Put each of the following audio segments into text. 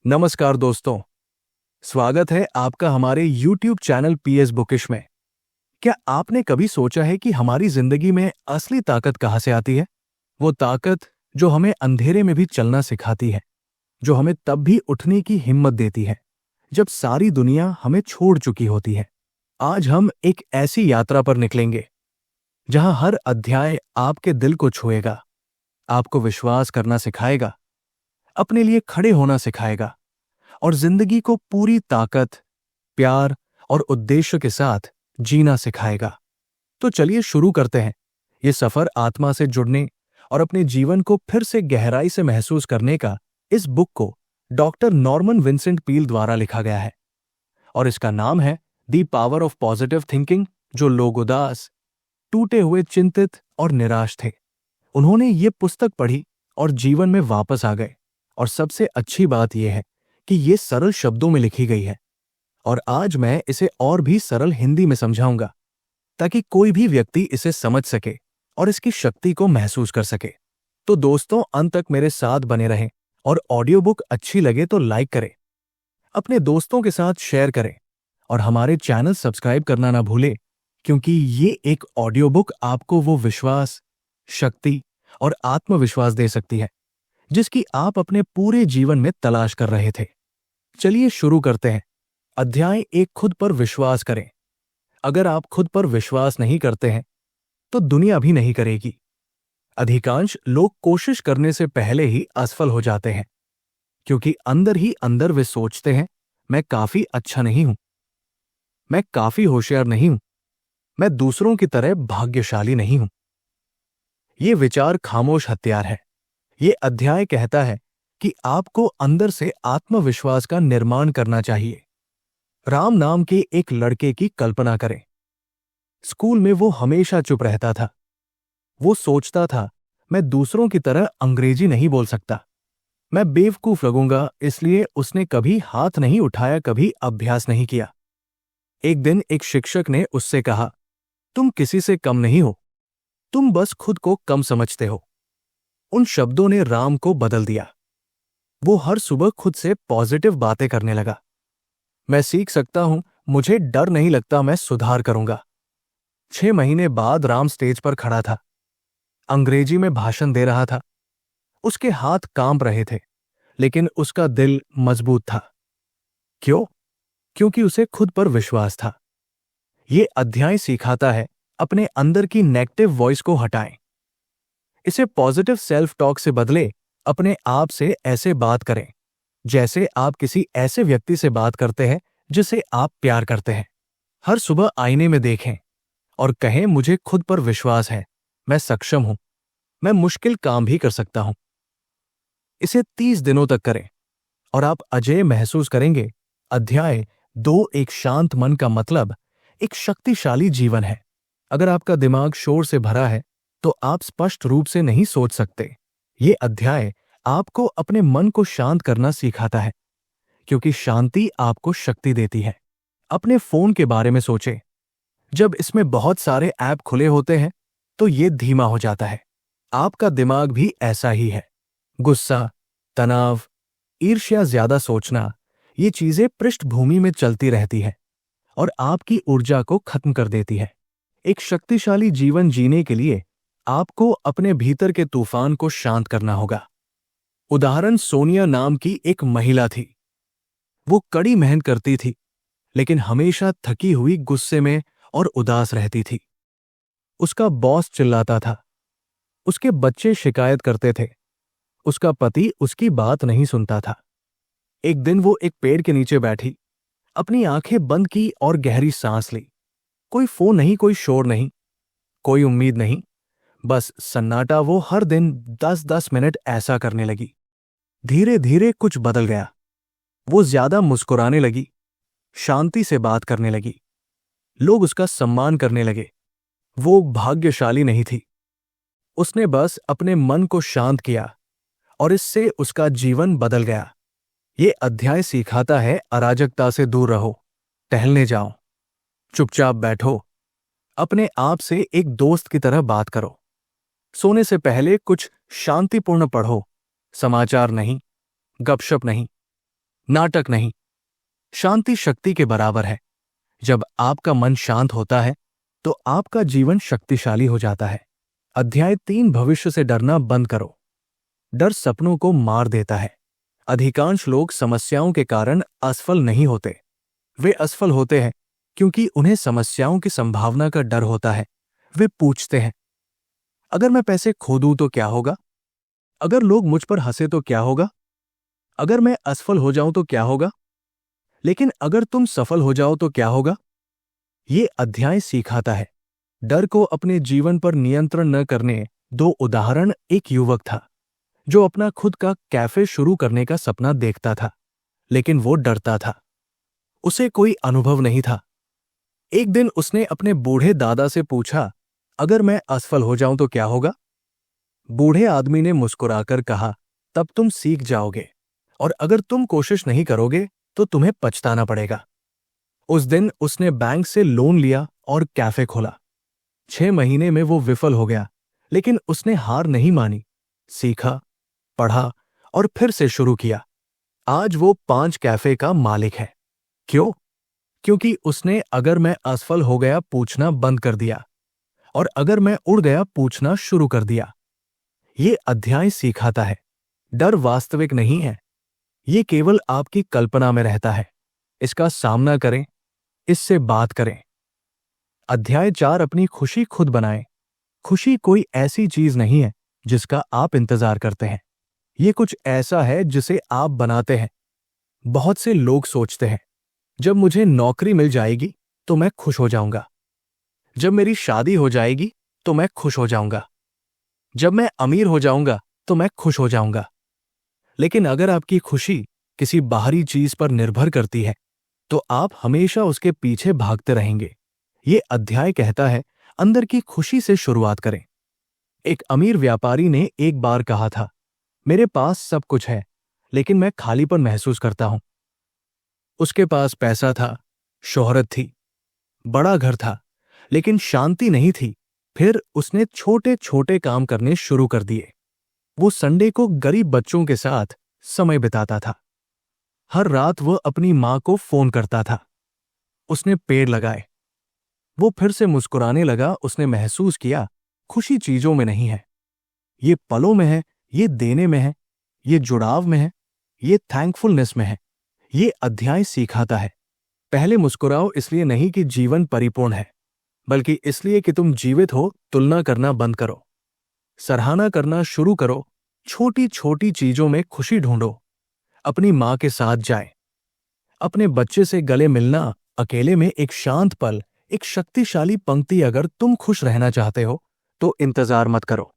नमस्कार दोस्तों, स्वागत है आपका हमारे YouTube चैनल पीएस बुकिश में। क्या आपने कभी सोचा है कि हमारी जिंदगी में असली ताकत कहाँ से आती है? वो ताकत जो हमें अंधेरे में भी चलना सिखाती है, जो हमें तब भी उठने की हिम्मत देती है, जब सारी दुनिया हमें छोड़ चुकी होती है। आज हम एक ऐसी यात्रा पर निकलेंगे, जहां हर अध्याय आपके दिल को छुएगा, आपको विश्वास करना सिखाएगा, अपने लिए खड़े होना सिखाएगा और जिंदगी को पूरी ताकत, प्यार और उद्देश्य के साथ जीना सिखाएगा। तो चलिए शुरू करते हैं ये सफर आत्मा से जुड़ने और अपने जीवन को फिर से गहराई से महसूस करने का। इस बुक को डॉक्टर नॉर्मन विंसेंट पील द्वारा लिखा गया है और इसका नाम है the power of positive thinking. जो लोग उदास, टूटे हुए, चिंतित और निराश थे, उन्होंने ये पुस्तक पढ़ी और जीवन में वापस आ गए। और सबसे अच्छी बात यह है कि ये सरल शब्दों में लिखी गई है और आज मैं इसे और भी सरल हिंदी में समझाऊंगा ताकि कोई भी व्यक्ति इसे समझ सके और इसकी शक्ति को महसूस कर सके। तो दोस्तों, अंत तक मेरे साथ बने रहें और ऑडियो बुक अच्छी लगे तो लाइक करें, अपने दोस्तों के साथ शेयर करें और हमारे चैनल सब्सक्राइब करना ना भूलें, क्योंकि ये एक ऑडियो बुक आपको वो विश्वास, शक्ति और आत्मविश्वास दे सकती है जिसकी आप अपने पूरे जीवन में तलाश कर रहे थे। चलिए शुरू करते हैं। अध्याय 1, खुद पर विश्वास करें। अगर आप खुद पर विश्वास नहीं करते हैं तो दुनिया भी नहीं करेगी। अधिकांश लोग कोशिश करने से पहले ही असफल हो जाते हैं, क्योंकि अंदर ही अंदर वे सोचते हैं, मैं काफी अच्छा नहीं हूं, मैं काफी होशियार नहीं हूं, मैं दूसरों की तरह भाग्यशाली नहीं हूं। ये विचार खामोश हथियार है। ये अध्याय कहता है कि आपको अंदर से आत्मविश्वास का निर्माण करना चाहिए। राम नाम के एक लड़के की कल्पना करें। स्कूल में वो हमेशा चुप रहता था। वो सोचता था, मैं दूसरों की तरह अंग्रेजी नहीं बोल सकता, मैं बेवकूफ लगूंगा, इसलिए उसने कभी हाथ नहीं उठाया, कभी अभ्यास नहीं किया। एक दिन एक शिक्षक ने उससे कहा, तुम किसी से कम नहीं हो, तुम बस खुद को कम समझते हो। उन शब्दों ने राम को बदल दिया। वो हर सुबह खुद से पॉजिटिव बातें करने लगा। मैं सीख सकता हूं, मुझे डर नहीं लगता, मैं सुधार करूंगा। 6 महीने बाद राम स्टेज पर खड़ा था, अंग्रेजी में भाषण दे रहा था। उसके हाथ कांप रहे थे, लेकिन उसका दिल मजबूत था। क्यों? क्योंकि उसे खुद पर विश्वास था। ये अध्याय सिखाता है, अपने अंदर की नेगेटिव वॉइस को हटाएं, इसे पॉजिटिव सेल्फ टॉक से बदले। अपने आप से ऐसे बात करें जैसे आप किसी ऐसे व्यक्ति से बात करते हैं जिसे आप प्यार करते हैं। हर सुबह आईने में देखें और कहें, मुझे खुद पर विश्वास है, मैं सक्षम हूं, मैं मुश्किल काम भी कर सकता हूं। इसे 30 दिनों तक करें और आप अजेय महसूस करेंगे। अध्याय 2, एक शांत मन का मतलब एक शक्तिशाली जीवन है। अगर आपका दिमाग शोर से भरा है तो आप स्पष्ट रूप से नहीं सोच सकते। ये अध्याय आपको अपने मन को शांत करना सिखाता है, क्योंकि शांति आपको शक्ति देती है। अपने फोन के बारे में सोचें। जब इसमें बहुत सारे ऐप खुले होते हैं तो ये धीमा हो जाता है। आपका दिमाग भी ऐसा ही है। गुस्सा, तनाव, ईर्ष्या, ज्यादा सोचना, ये चीजें पृष्ठभूमि में चलती रहती है और आपकी ऊर्जा को खत्म कर देती है। एक शक्तिशाली जीवन जीने के लिए आपको अपने भीतर के तूफान को शांत करना होगा। उदाहरण, सोनिया नाम की एक महिला थी। वो कड़ी मेहनत करती थी, लेकिन हमेशा थकी हुई, गुस्से में और उदास रहती थी। उसका बॉस चिल्लाता था, उसके बच्चे शिकायत करते थे, उसका पति उसकी बात नहीं सुनता था। एक दिन वो एक पेड़ के नीचे बैठी, अपनी आंखें बंद की और गहरी सांस ली। कोई फोन नहीं, कोई शोर नहीं, कोई उम्मीद नहीं, बस सन्नाटा। वो हर दिन 10-10 मिनट ऐसा करने लगी। धीरे धीरे कुछ बदल गया। वो ज्यादा मुस्कुराने लगी, शांति से बात करने लगी, लोग उसका सम्मान करने लगे। वो भाग्यशाली नहीं थी, उसने बस अपने मन को शांत किया और इससे उसका जीवन बदल गया। ये अध्याय सिखाता है, अराजकता से दूर रहो, टहलने जाओ, चुपचाप बैठो, अपने आप से एक दोस्त की तरह बात करो। सोने से पहले कुछ शांतिपूर्ण पढ़ो, समाचार नहीं, गपशप नहीं, नाटक नहीं, शांति शक्ति के बराबर है। जब आपका मन शांत होता है तो आपका जीवन शक्तिशाली हो जाता है। अध्याय 3, भविष्य से डरना बंद करो। डर सपनों को मार देता है। अधिकांश लोग समस्याओं के कारण असफल नहीं होते। वे असफल होते हैं क्योंकि उन्हें समस्याओं की संभावना का डर होता है। वे पूछते हैं, अगर मैं पैसे खो दूं तो क्या होगा? अगर लोग मुझ पर हंसे तो क्या होगा? अगर मैं असफल हो जाऊं तो क्या होगा? लेकिन अगर तुम सफल हो जाओ तो क्या होगा? ये अध्याय सिखाता है डर को अपने जीवन पर नियंत्रण न करने। 2 उदाहरण। एक युवक था जो अपना खुद का कैफे शुरू करने का सपना देखता था, लेकिन वो डरता था। उसे कोई अनुभव नहीं था। एक दिन उसने अपने बूढ़े दादा से पूछा, अगर मैं असफल हो जाऊं तो क्या होगा? बूढ़े आदमी ने मुस्कुराकर कहा, तब तुम सीख जाओगे, और अगर तुम कोशिश नहीं करोगे तो तुम्हें पछताना पड़ेगा। उस दिन उसने बैंक से लोन लिया और कैफे खोला। 6 महीने में वो विफल हो गया, लेकिन उसने हार नहीं मानी। सीखा, पढ़ा और फिर से शुरू किया। आज वो 5 कैफे का मालिक है। क्यों? क्योंकि उसने अगर मैं असफल हो गया पूछना बंद कर दिया, और अगर मैं उड़ गया पूछना शुरू कर दिया। ये अध्याय सिखाता है डर वास्तविक नहीं है, ये केवल आपकी कल्पना में रहता है। इसका सामना करें, इससे बात करें। अध्याय 4, अपनी खुशी खुद बनाएं। खुशी कोई ऐसी चीज नहीं है जिसका आप इंतजार करते हैं। ये कुछ ऐसा है जिसे आप बनाते हैं। बहुत से लोग सोचते हैं, जब मुझे नौकरी मिल जाएगी तो मैं खुश हो जाऊंगा, जब मेरी शादी हो जाएगी तो मैं खुश हो जाऊंगा, जब मैं अमीर हो जाऊंगा तो मैं खुश हो जाऊंगा। लेकिन अगर आपकी खुशी किसी बाहरी चीज पर निर्भर करती है तो आप हमेशा उसके पीछे भागते रहेंगे। ये अध्याय कहता है अंदर की खुशी से शुरुआत करें। एक अमीर व्यापारी ने एक बार कहा था, मेरे पास सब कुछ है लेकिन मैं खालीपन महसूस करता हूं। उसके पास पैसा था, शोहरत थी, बड़ा घर था, लेकिन शांति नहीं थी। फिर उसने छोटे छोटे काम करने शुरू कर दिए। वो संडे को गरीब बच्चों के साथ समय बिताता था। हर रात वह अपनी मां को फोन करता था। उसने पेड़ लगाए। वो फिर से मुस्कुराने लगा। उसने महसूस किया खुशी चीजों में नहीं है, ये पलों में है, ये देने में है, ये जुड़ाव में है, ये थैंकफुलनेस में है। ये अध्याय सिखाता है पहले मुस्कुराओ, इसलिए नहीं कि जीवन परिपूर्ण है, बल्कि इसलिए कि तुम जीवित हो। तुलना करना बंद करो, सराहना करना शुरू करो। छोटी छोटी चीजों में खुशी ढूंढो। अपनी मां के साथ जाए, अपने बच्चे से गले मिलना, अकेले में एक शांत पल, एक शक्तिशाली पंक्ति। अगर तुम खुश रहना चाहते हो तो इंतजार मत करो।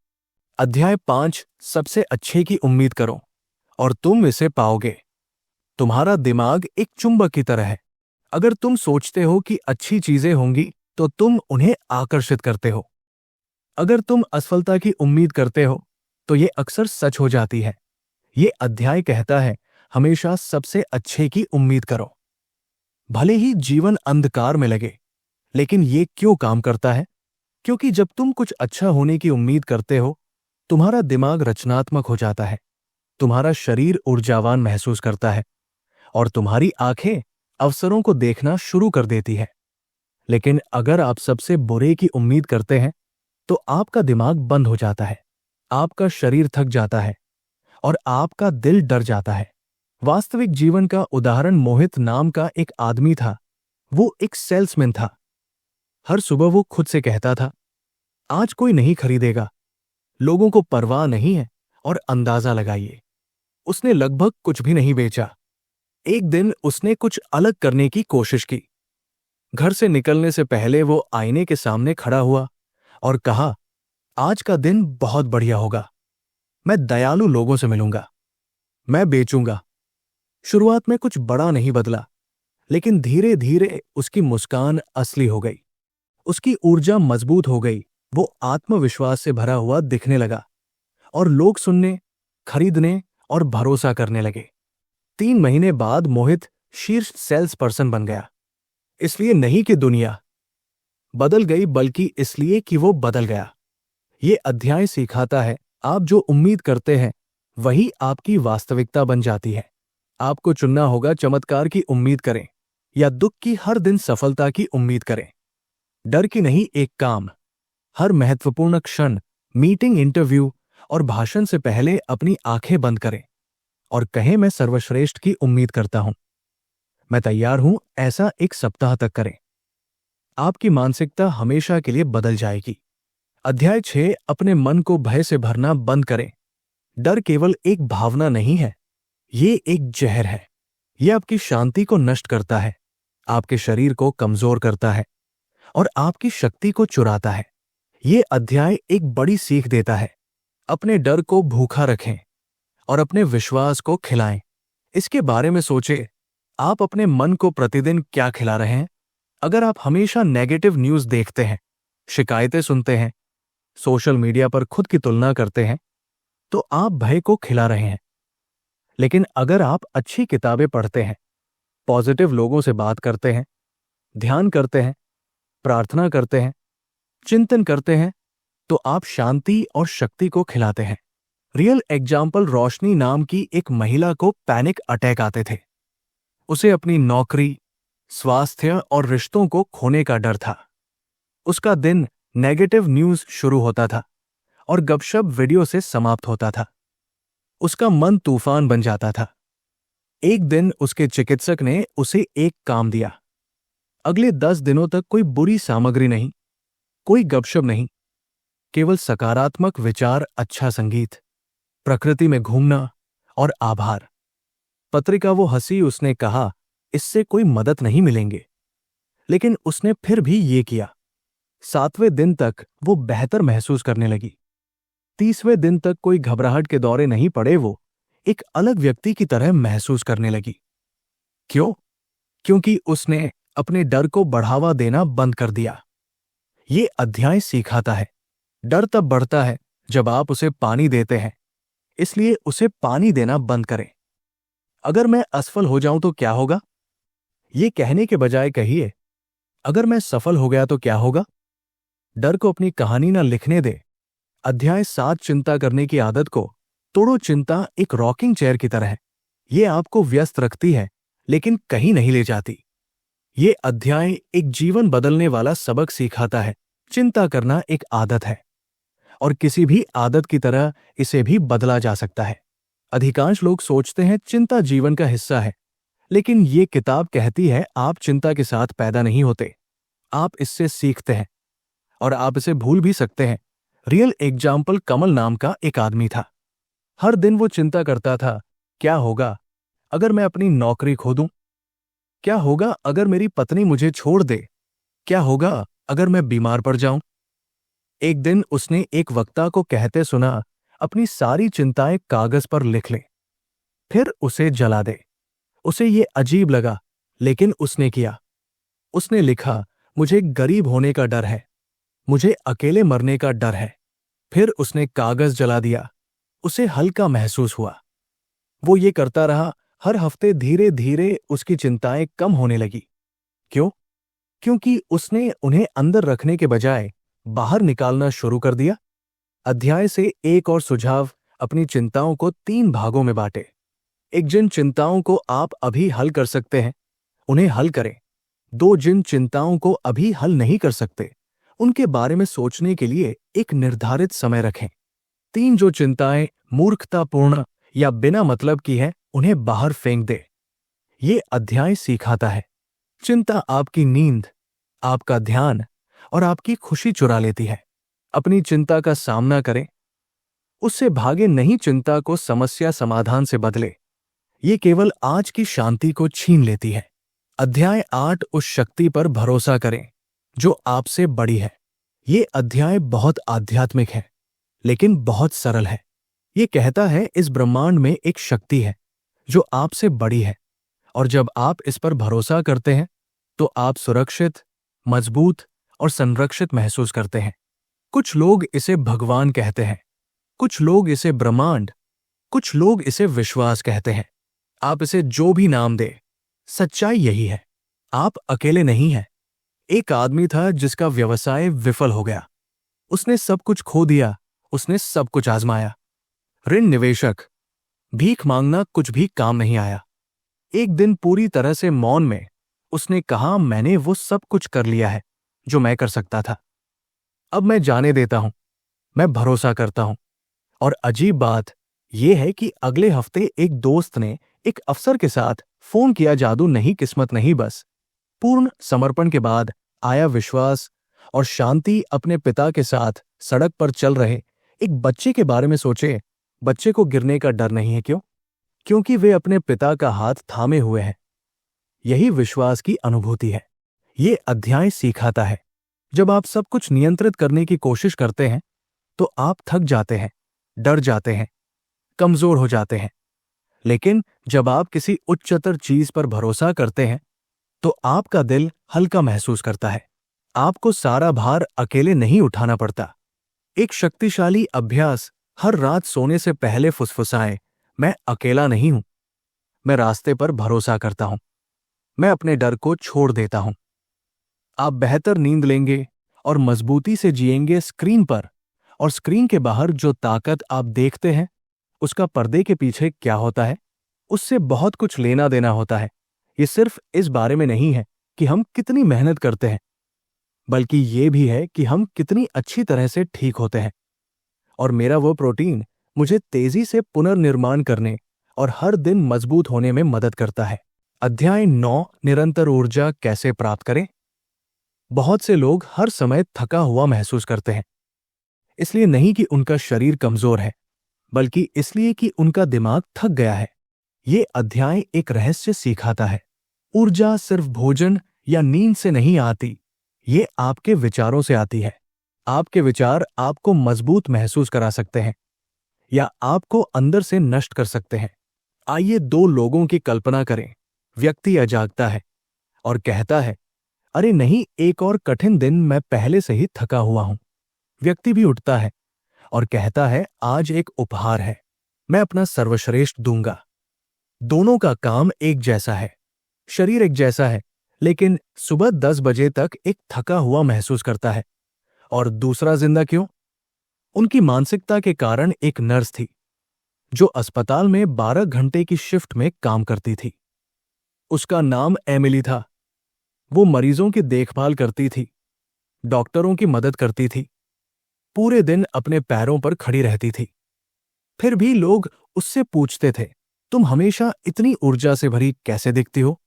अध्याय 5, सबसे अच्छे की उम्मीद करो और तुम इसे पाओगे। तुम्हारा दिमाग एक चुंबक की तरह है। अगर तुम सोचते हो कि अच्छी चीजें होंगी तो तुम उन्हें आकर्षित करते हो। अगर तुम असफलता की उम्मीद करते हो तो ये अक्सर सच हो जाती है। ये अध्याय कहता है हमेशा सबसे अच्छे की उम्मीद करो। भले ही जीवन अंधकार में लगे, लेकिन ये क्यों काम करता है? क्योंकि जब तुम कुछ अच्छा होने की उम्मीद करते हो, तुम्हारा दिमाग रचनात्मक हो जाता है, तुम्हारा शरीर ऊर्जावान महसूस करता है और तुम्हारी आंखें अवसरों को देखना शुरू कर देती है। लेकिन अगर आप सबसे बुरे की उम्मीद करते हैं तो आपका दिमाग बंद हो जाता है, आपका शरीर थक जाता है और आपका दिल डर जाता है। वास्तविक जीवन का उदाहरण मोहित नाम का एक आदमी था। वो एक सेल्समैन था। हर सुबह वो खुद से कहता था, आज कोई नहीं खरीदेगा, लोगों को परवाह नहीं है, और अंदाजा लगाइए, उसने लगभग कुछ भी नहीं बेचा। एक दिन उसने कुछ अलग करने की कोशिश की। घर से निकलने से पहले वो आईने के सामने खड़ा हुआ और कहा, आज का दिन बहुत बढ़िया होगा, मैं दयालु लोगों से मिलूंगा, मैं बेचूंगा। शुरुआत में कुछ बड़ा नहीं बदला, लेकिन धीरे धीरे उसकी मुस्कान असली हो गई, उसकी ऊर्जा मजबूत हो गई। वो आत्मविश्वास से भरा हुआ दिखने लगा और लोग सुनने, खरीदने और भरोसा करने लगे। 3 महीने बाद मोहित शीर्ष सेल्स पर्सन बन गया। इसलिए नहीं कि दुनिया बदल गई, बल्कि इसलिए कि वो बदल गया। ये अध्याय सिखाता है आप जो उम्मीद करते हैं वही आपकी वास्तविकता बन जाती है। आपको चुनना होगा चमत्कार की उम्मीद करें या दुख की हर दिन सफलता की उम्मीद करें। डर की नहीं, एक काम। हर महत्वपूर्ण क्षण, मीटिंग, इंटरव्यू और भाषण से पहले अपनी आंखें बंद करें और कहें, मैं सर्वश्रेष्ठ की उम्मीद करता हूं, मैं तैयार हूं। ऐसा एक सप्ताह तक करें। आपकी मानसिकता हमेशा के लिए बदल जाएगी। अध्याय 6, अपने मन को भय से भरना बंद करें। डर केवल एक भावना नहीं है, ये एक जहर है। यह आपकी शांति को नष्ट करता है, आपके शरीर को कमजोर करता है और आपकी शक्ति को चुराता है। ये अध्याय एक बड़ी सीख देता है। अपने डर को भूखा रखें और अपने विश्वास को खिलाएं। इसके बारे में सोचें, आप अपने मन को प्रतिदिन क्या खिला रहे हैं? अगर आप हमेशा नेगेटिव न्यूज़ देखते हैं, शिकायतें सुनते हैं, सोशल मीडिया पर खुद की तुलना करते हैं, तो आप भय को खिला रहे हैं। लेकिन अगर आप अच्छी किताबें पढ़ते हैं, पॉजिटिव लोगों से बात करते हैं, ध्यान करते हैं, प्रार्थना करते हैं, चिंतन करते हैं, तो आप शांति और शक्ति को खिलाते हैं। रियल एग्जाम्पल, रोशनी नाम की एक महिला को पैनिक अटैक आते थे। उसे अपनी नौकरी, स्वास्थ्य और रिश्तों को खोने का डर था। उसका दिन नेगेटिव न्यूज़ शुरू होता था और गपशप वीडियो से समाप्त होता था। उसका मन तूफान बन जाता था। एक दिन उसके चिकित्सक ने उसे एक काम दिया। अगले 10 दिनों तक कोई बुरी सामग्री नहीं, कोई गपशप नहीं, केवल सकारात्मक विचार, अच्छा संगीत, प्रकृति में घूमना और आभार। पत्रिका वो हंसी। उसने कहा, इससे कोई मदद नहीं मिलेंगे, लेकिन उसने फिर भी ये किया। 7वें दिन तक वो बेहतर महसूस करने लगी। 30वें दिन तक कोई घबराहट के दौरे नहीं पड़े। वो एक अलग व्यक्ति की तरह महसूस करने लगी। क्यों? क्योंकि उसने अपने डर को बढ़ावा देना बंद कर दिया। ये अध्याय सिखाता है, डर तब बढ़ता है जब आप उसे पानी देते हैं, इसलिए उसे पानी देना बंद करें। अगर मैं असफल हो जाऊं तो क्या होगा? ये कहने के बजाय कहिए, अगर मैं सफल हो गया तो क्या होगा? डर को अपनी कहानी ना लिखने दे। अध्याय 7, चिंता करने की आदत को तोड़ो। चिंता एक रॉकिंग चेयर की तरह है। ये आपको व्यस्त रखती है, लेकिन कहीं नहीं ले जाती। ये अध्याय एक जीवन बदलने वाला सबक सिखाता है। चिंता करना एक आदत है और किसी भी आदत की तरह इसे भी बदला जा सकता है। अधिकांश लोग सोचते हैं चिंता जीवन का हिस्सा है, लेकिन ये किताब कहती है आप चिंता के साथ पैदा नहीं होते, आप इससे सीखते हैं और आप इसे भूल भी सकते हैं। रियल एग्जाम्पल, कमल नाम का एक आदमी था। हर दिन वो चिंता करता था, क्या होगा अगर मैं अपनी नौकरी खो दूं? क्या होगा अगर मेरी पत्नी मुझे छोड़ दे? क्या होगा अगर मैं बीमार पड़ जाऊं? एक दिन उसने एक वक्ता को कहते सुना, अपनी सारी चिंताएं कागज पर लिख ले, फिर उसे जला दे। उसे ये अजीब लगा, लेकिन उसने किया। उसने लिखा, मुझे गरीब होने का डर है, मुझे अकेले मरने का डर है। फिर उसने कागज जला दिया। उसे हल्का महसूस हुआ। वो ये करता रहा। हर हफ्ते धीरे धीरे उसकी चिंताएं कम होने लगी। क्यों? क्योंकि उसने उन्हें अंदर रखने के बजाय बाहर निकालना शुरू कर दिया। अध्याय से एक और सुझाव, अपनी चिंताओं को 3 भागों में बांटे। एक, जिन चिंताओं को आप अभी हल कर सकते हैं उन्हें हल करें। 2, जिन चिंताओं को अभी हल नहीं कर सकते उनके बारे में सोचने के लिए एक निर्धारित समय रखें। 3, जो चिंताएं मूर्खतापूर्ण या बिना मतलब की हैं उन्हें बाहर फेंक दे। ये अध्याय सिखाता है, चिंता आपकी नींद, आपका ध्यान और आपकी खुशी चुरा लेती है। अपनी चिंता का सामना करें, उससे भागे नहीं। चिंता को समस्या समाधान से बदले, ये केवल आज की शांति को छीन लेती है। अध्याय 8, उस शक्ति पर भरोसा करें जो आपसे बड़ी है। ये अध्याय बहुत आध्यात्मिक है, लेकिन बहुत सरल है। ये कहता है इस ब्रह्मांड में एक शक्ति है जो आपसे बड़ी है, और जब आप इस पर भरोसा करते हैं तो आप सुरक्षित, मजबूत और संरक्षित महसूस करते हैं। कुछ लोग इसे भगवान कहते हैं, कुछ लोग इसे ब्रह्मांड, कुछ लोग इसे विश्वास कहते हैं। आप इसे जो भी नाम दे, सच्चाई यही है, आप अकेले नहीं हैं। एक आदमी था जिसका व्यवसाय विफल हो गया। उसने सब कुछ खो दिया, उसने सब कुछ आजमाया। ऋण, निवेशक, भीख मांगना, कुछ भी काम नहीं आया। एक दिन पूरी तरह से मौन में उसने कहा, मैंने वो सब कुछ कर लिया है जो मैं कर सकता था। अब मैं जाने देता हूं। मैं भरोसा करता हूं। और अजीब बात यह है कि अगले हफ्ते एक दोस्त ने एक अफसर के साथ फोन किया। जादू नहीं, किस्मत नहीं, बस पूर्ण समर्पण के बाद आया विश्वास और शांति। अपने पिता के साथ सड़क पर चल रहे एक बच्चे के बारे में सोचे। बच्चे को गिरने का डर नहीं है। क्यों? क्योंकि वे अपने पिता का हाथ थामे हुए हैं। यही विश्वास की अनुभूति है। ये अध्याय सिखाता है, जब आप सब कुछ नियंत्रित करने की कोशिश करते हैं तो आप थक जाते हैं, डर जाते हैं, कमजोर हो जाते हैं। लेकिन जब आप किसी उच्चतर चीज पर भरोसा करते हैं तो आपका दिल हल्का महसूस करता है। आपको सारा भार अकेले नहीं उठाना पड़ता। एक शक्तिशाली अभ्यास, हर रात सोने से पहले फुसफुसाएं, मैं अकेला नहीं हूं। मैं रास्ते पर भरोसा करता हूं। मैं अपने डर को छोड़ देता हूं। आप बेहतर नींद लेंगे और मजबूती से जिएंगे। स्क्रीन पर और स्क्रीन के बाहर जो ताकत आप देखते हैं, उसका पर्दे के पीछे क्या होता है, उससे बहुत कुछ लेना देना होता है। ये सिर्फ इस बारे में नहीं है कि हम कितनी मेहनत करते हैं, बल्कि ये भी है कि हम कितनी अच्छी तरह से ठीक होते हैं। और मेरा वो प्रोटीन मुझे तेजी से पुनर्निर्माण करने और हर दिन मजबूत होने में मदद करता है। अध्याय 9, निरंतर ऊर्जा कैसे प्राप्त करें। बहुत से लोग हर समय थका हुआ महसूस करते हैं, इसलिए नहीं कि उनका शरीर कमजोर है, बल्कि इसलिए कि उनका दिमाग थक गया है। ये अध्याय एक रहस्य सिखाता है। ऊर्जा सिर्फ भोजन या नींद से नहीं आती, ये आपके विचारों से आती है। आपके विचार आपको मजबूत महसूस करा सकते हैं या आपको अंदर से नष्ट कर सकते हैं। आइए दो लोगों की कल्पना करें। व्यक्ति अजागता है और कहता है, अरे नहीं, एक और कठिन दिन, मैं पहले से ही थका हुआ हूं। व्यक्ति भी उठता है और कहता है, आज एक उपहार है, मैं अपना सर्वश्रेष्ठ दूंगा। दोनों का काम एक जैसा है, शरीर एक जैसा है, लेकिन सुबह 10 बजे तक एक थका हुआ महसूस करता है और दूसरा जिंदा क्यों? उनकी मानसिकता के कारण। एक नर्स थी जो अस्पताल में 12 घंटे की शिफ्ट में काम करती थी। उसका नाम एमिली था। वो मरीजों की देखभाल करती थी, डॉक्टरों की मदद करती थी, पूरे दिन अपने पैरों पर खड़ी रहती थी। फिर भी लोग उससे पूछते थे, तुम हमेशा इतनी ऊर्जा से भरी कैसे दिखती हो?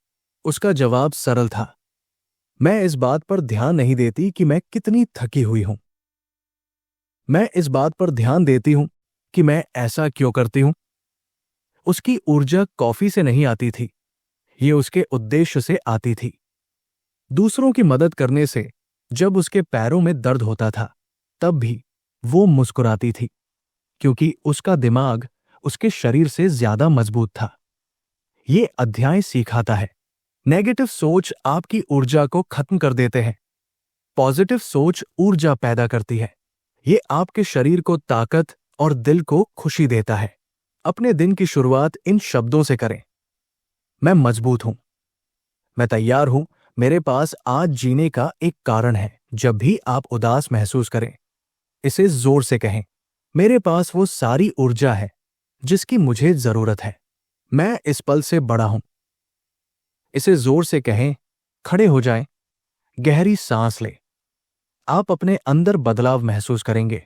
उसका जवाब सरल था, मैं इस बात पर ध्यान नहीं देती कि मैं कितनी थकी हुई हूं। मैं इस बात पर ध्यान देती हूं कि मैं ऐसा क्यों करती हूं। उसकी ऊर्जा कॉफी से नहीं आती थी, ये उसके उद्देश्य से आती थी। दूसरों की मदद करने से जब उसके पैरों में दर्द होता था, तब भी वो मुस्कुराती थी, क्योंकि उसका दिमाग उसके शरीर से ज्यादा मजबूत था। ये अध्याय सिखाता है, नेगेटिव सोच आपकी ऊर्जा को खत्म कर देते हैं। पॉजिटिव सोच ऊर्जा पैदा करती है। ये आपके शरीर को ताकत और दिल को खुशी देता है। अपने दिन की शुरुआत इन शब्दों से करें, मैं मजबूत हूं, मैं तैयार हूं, मेरे पास आज जीने का एक कारण है। जब भी आप उदास महसूस करें, इसे जोर से कहें, मेरे पास वो सारी ऊर्जा है जिसकी मुझे जरूरत है, मैं इस पल से बड़ा हूं। इसे जोर से कहें, खड़े हो जाएं, गहरी सांस लें। आप अपने अंदर बदलाव महसूस करेंगे।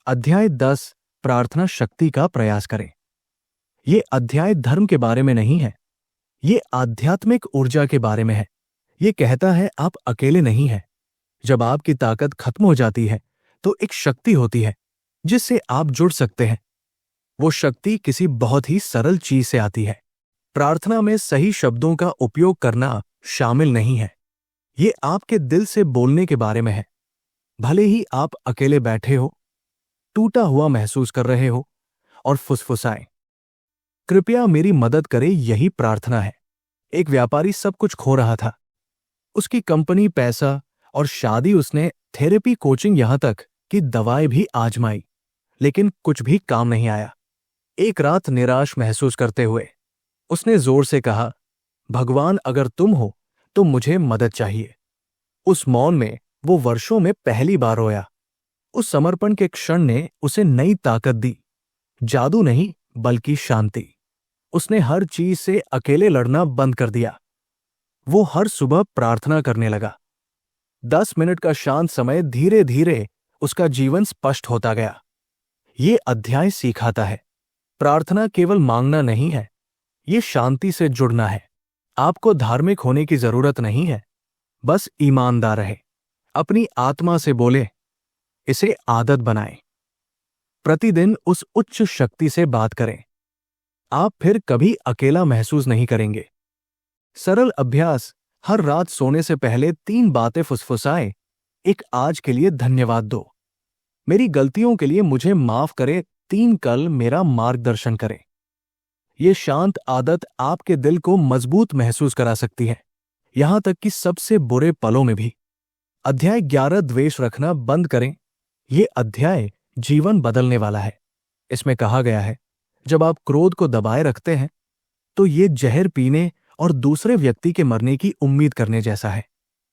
अध्याय 10, प्रार्थना शक्ति का प्रयास करें। ये अध्याय धर्म के बारे में नहीं है, ये आध्यात्मिक ऊर्जा के बारे में है। ये कहता है आप अकेले नहीं हैं। जब आपकी ताकत खत्म हो जाती है तो एक शक्ति होती है जिससे आप जुड़ सकते हैं। वो शक्ति किसी बहुत ही सरल चीज से आती है। प्रार्थना में सही शब्दों का उपयोग करना शामिल नहीं है। ये आपके दिल से बोलने के बारे में है। भले ही आप अकेले बैठे हो, टूटा हुआ महसूस कर रहे हो और फुसफुसाएं, कृपया मेरी मदद करें, यही प्रार्थना है। एक व्यापारी सब कुछ खो रहा था, उसकी कंपनी, पैसा और शादी, उसने थेरेपी, कोचिंग, यहां तक कि दवाएं भी आजमाई, लेकिन कुछ भी काम नहीं आया। एक रात निराश महसूस करते हुए उसने जोर से कहा, भगवान अगर तुम हो तो मुझे मदद चाहिए। उस मौन में वो वर्षों में पहली बार रोया। उस समर्पण के क्षण ने उसे नई ताकत दी, जादू नहीं बल्कि शांति। उसने हर चीज से अकेले लड़ना बंद कर दिया। वो हर सुबह प्रार्थना करने लगा। 10 मिनट का शांत समय धीरे धीरे उसका जीवन स्पष्ट होता गया। ये अध्याय सिखाता है, प्रार्थना केवल मांगना नहीं है, ये शांति से जुड़ना है। आपको धार्मिक होने की जरूरत नहीं है, बस ईमानदार रहे। अपनी आत्मा से बोले, इसे आदत बनाएं। प्रतिदिन उस उच्च शक्ति से बात करें। आप फिर कभी अकेला महसूस नहीं करेंगे। सरल अभ्यास, हर रात सोने से पहले 3 बातें फुसफुसाएं। एक, आज के लिए धन्यवाद दो, मेरी गलतियों के लिए मुझे माफ करे। 3, कल मेरा मार्गदर्शन करें। ये शांत आदत आपके दिल को मजबूत महसूस करा सकती है, यहां तक कि सबसे बुरे पलों में भी। अध्याय 11, द्वेष रखना बंद करें। ये अध्याय जीवन बदलने वाला है। इसमें कहा गया है, जब आप क्रोध को दबाए रखते हैं तो ये जहर पीने और दूसरे व्यक्ति के मरने की उम्मीद करने जैसा है।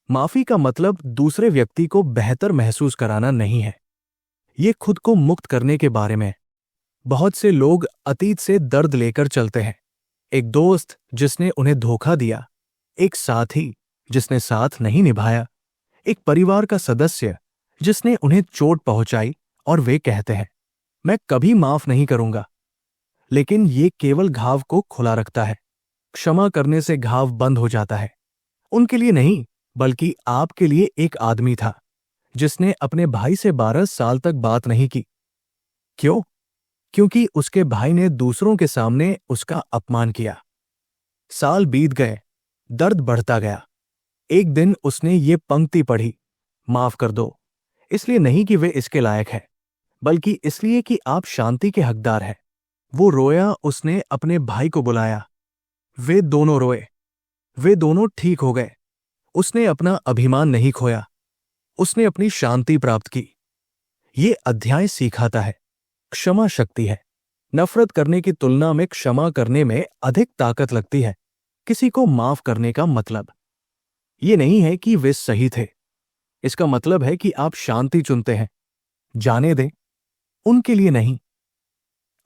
माफी का मतलब दूसरे व्यक्ति को बेहतर महसूस कराना नहीं है, ये खुद को मुक्त करने के बारे में है। बहुत से लोग अतीत से दर्द लेकर चलते हैं। एक दोस्त जिसने उन्हें धोखा दिया, एक साथी जिसने साथ नहीं निभाया, एक परिवार का सदस्य जिसने उन्हें चोट पहुंचाई, और वे कहते हैं, मैं कभी माफ नहीं करूंगा। लेकिन ये केवल घाव को खुला रखता है। क्षमा करने से घाव बंद हो जाता है। उनके लिए नहीं, बल्कि आपके लिए एक आदमी था जिसने अपने भाई से 12 साल तक बात नहीं की। क्यों? क्योंकि उसके भाई ने दूसरों के सामने उसका अपमान किया। साल बीत गए, दर्द बढ़ता गया। एक दिन उसने ये पंक्ति पढ़ी, माफ कर दो, इसलिए नहीं कि वे इसके लायक है, बल्कि इसलिए कि आप शांति के हकदार हैं। वो रोया, उसने अपने भाई को बुलाया। वे दोनों रोए, वे दोनों ठीक हो गए। उसने अपना अभिमान नहीं खोया, उसने अपनी शांति प्राप्त की। ये अध्याय सिखाता है, क्षमा शक्ति है। नफरत करने की तुलना में क्षमा करने में अधिक ताकत लगती है। किसी को माफ करने का मतलब ये नहीं है कि वे सही थे, इसका मतलब है कि आप शांति चुनते हैं। जाने दें, उनके लिए नहीं।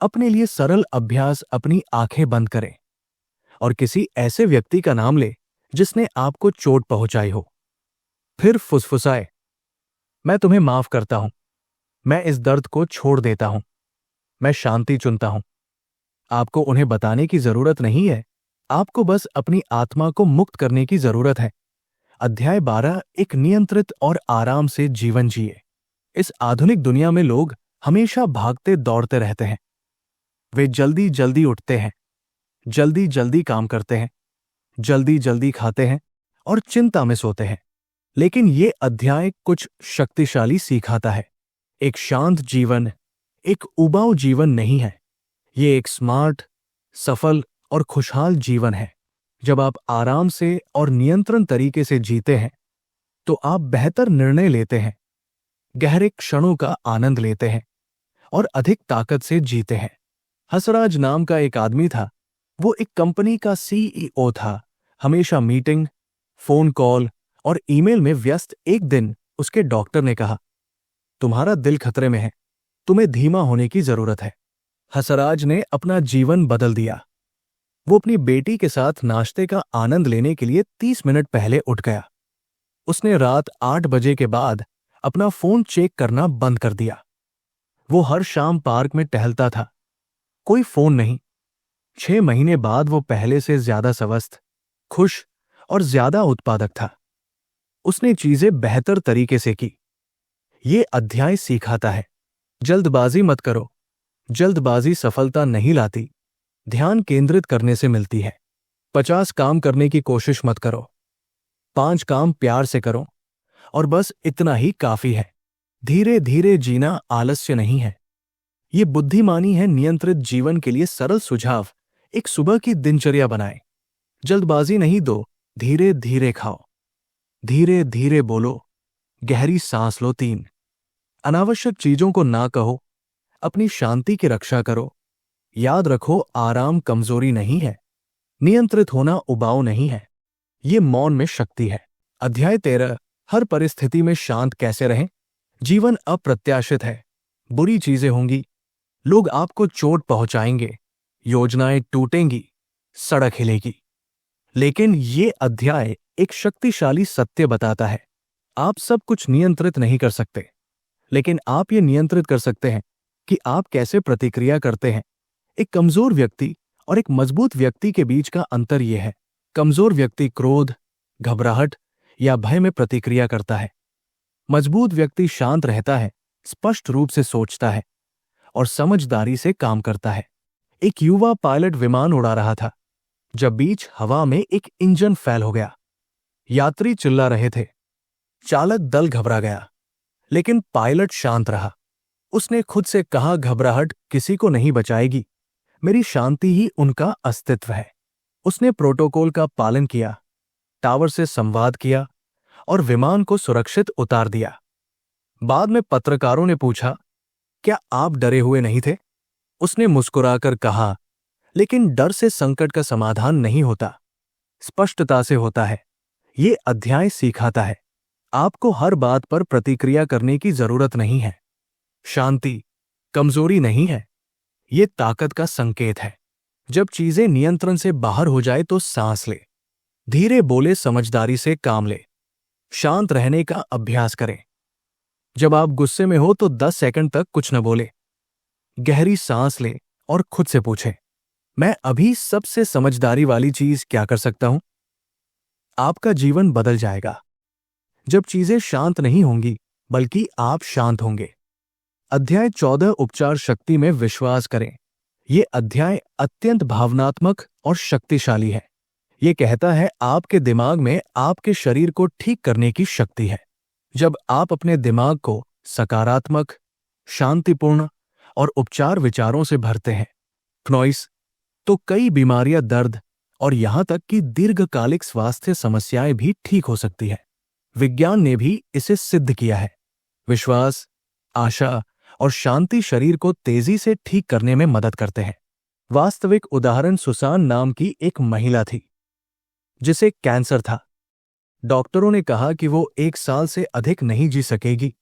अपने लिए सरल अभ्यास, अपनी आंखें बंद करें और किसी ऐसे व्यक्ति का नाम ले जिसने आपको चोट पहुंचाई हो। फिर फुसफुसाए, मैं तुम्हें माफ करता हूं, मैं इस दर्द को छोड़ देता हूं, मैं शांति चुनता हूं। आपको उन्हें बताने की जरूरत नहीं है, आपको बस अपनी आत्मा को मुक्त करने की जरूरत है। अध्याय 12, एक नियंत्रित और आराम से जीवन जिए। इस आधुनिक दुनिया में लोग हमेशा भागते दौड़ते रहते हैं। वे जल्दी जल्दी उठते हैं, जल्दी जल्दी काम करते हैं, जल्दी जल्दी खाते हैं और चिंता में सोते हैं। लेकिन ये अध्याय कुछ शक्तिशाली सिखाता है। एक शांत जीवन एक उबाऊ जीवन नहीं है, ये एक स्मार्ट, सफल और खुशहाल जीवन है। जब आप आराम से और नियंत्रण तरीके से जीते हैं तो आप बेहतर निर्णय लेते हैं, गहरे क्षणों का आनंद लेते हैं और अधिक ताकत से जीते हैं। हंसराज नाम का एक आदमी था। वो एक कंपनी का सीईओ था, हमेशा मीटिंग, फोन कॉल और ईमेल में व्यस्त। एक दिन उसके डॉक्टर ने कहा, तुम्हारा दिल खतरे में है, तुम्हें धीमा होने की जरूरत है। हंसराज ने अपना जीवन बदल दिया। वो अपनी बेटी के साथ नाश्ते का आनंद लेने के लिए 30 मिनट पहले उठ गया। उसने रात 8 बजे के बाद अपना फोन चेक करना बंद कर दिया। वो हर शाम पार्क में टहलता था, कोई फोन नहीं। 6 महीने बाद वो पहले से ज्यादा स्वस्थ, खुश और ज्यादा उत्पादक था। उसने चीजें बेहतर तरीके से की। ये अध्याय सिखाता है, जल्दबाजी मत करो। जल्दबाजी सफलता नहीं लाती, ध्यान केंद्रित करने से मिलती है। 50 काम करने की कोशिश मत करो, 5 काम प्यार से करो और बस इतना ही काफी है। धीरे धीरे जीना आलस्य नहीं है, ये बुद्धिमानी है। नियंत्रित जीवन के लिए सरल सुझाव, एक सुबह की दिनचर्या बनाएं। जल्दबाजी नहीं दो, धीरे धीरे खाओ, धीरे धीरे बोलो, गहरी सांस लो। 3, अनावश्यक चीजों को ना कहो, अपनी शांति की रक्षा करो। याद रखो, आराम कमजोरी नहीं है, नियंत्रित होना उबाऊ नहीं है, ये मौन में शक्ति है। अध्याय 13, हर परिस्थिति में शांत कैसे रहें। जीवन अप्रत्याशित है, बुरी चीजें होंगी, लोग आपको चोट पहुंचाएंगे, योजनाएं टूटेंगी, सड़क हिलेगी। लेकिन ये अध्याय एक शक्तिशाली सत्य बताता है, आप सब कुछ नियंत्रित नहीं कर सकते, लेकिन आप ये नियंत्रित कर सकते हैं कि आप कैसे प्रतिक्रिया करते हैं। एक कमजोर व्यक्ति और एक मजबूत व्यक्ति के बीच का अंतर यह है, कमजोर व्यक्ति क्रोध, घबराहट या भय में प्रतिक्रिया करता है। मजबूत व्यक्ति शांत रहता है, स्पष्ट रूप से सोचता है और समझदारी से काम करता है। एक युवा पायलट विमान उड़ा रहा था जब बीच हवा में एक इंजन फेल हो गया। यात्री चिल्ला रहे थे, चालक दल घबरा गया, लेकिन पायलट शांत रहा। उसने खुद से कहा, घबराहट किसी को नहीं बचाएगी, मेरी शांति ही उनका अस्तित्व है। उसने प्रोटोकॉल का पालन किया, टावर से संवाद किया और विमान को सुरक्षित उतार दिया। बाद में पत्रकारों ने पूछा, क्या आप डरे हुए नहीं थे? उसने मुस्कुराकर कहा, लेकिन डर से संकट का समाधान नहीं होता, स्पष्टता से होता है। ये अध्याय सिखाता है, आपको हर बात पर प्रतिक्रिया करने की जरूरत नहीं है। शांति कमजोरी नहीं है, ये ताकत का संकेत है। जब चीजें नियंत्रण से बाहर हो जाए तो सांस ले, धीरे बोले, समझदारी से काम ले, शांत रहने का अभ्यास करें। जब आप गुस्से में हो तो 10 सेकंड तक कुछ न बोले, गहरी सांस ले और खुद से पूछें, मैं अभी सबसे समझदारी वाली चीज क्या कर सकता हूं? आपका जीवन बदल जाएगा जब चीजें शांत नहीं होंगी, बल्कि आप शांत होंगे। अध्याय 14 उपचार शक्ति में विश्वास करें। यह अध्याय अत्यंत भावनात्मक और शक्तिशाली है। यह कहता है, आपके दिमाग में आपके शरीर को ठीक करने की शक्ति है। जब आप अपने दिमाग को सकारात्मक, शांतिपूर्ण और उपचार विचारों से भरते हैं, नॉइस, तो कई बीमारियां, दर्द और यहां तक कि दीर्घकालिक स्वास्थ्य समस्याएं भी ठीक हो सकती है। विज्ञान ने भी इसे सिद्ध किया है। विश्वास, आशा और शांति शरीर को तेजी से ठीक करने में मदद करते हैं। वास्तविक उदाहरण, सुसान नाम की एक महिला थी जिसे कैंसर था। डॉक्टरों ने कहा कि वो 1 साल से अधिक नहीं जी सकेगी,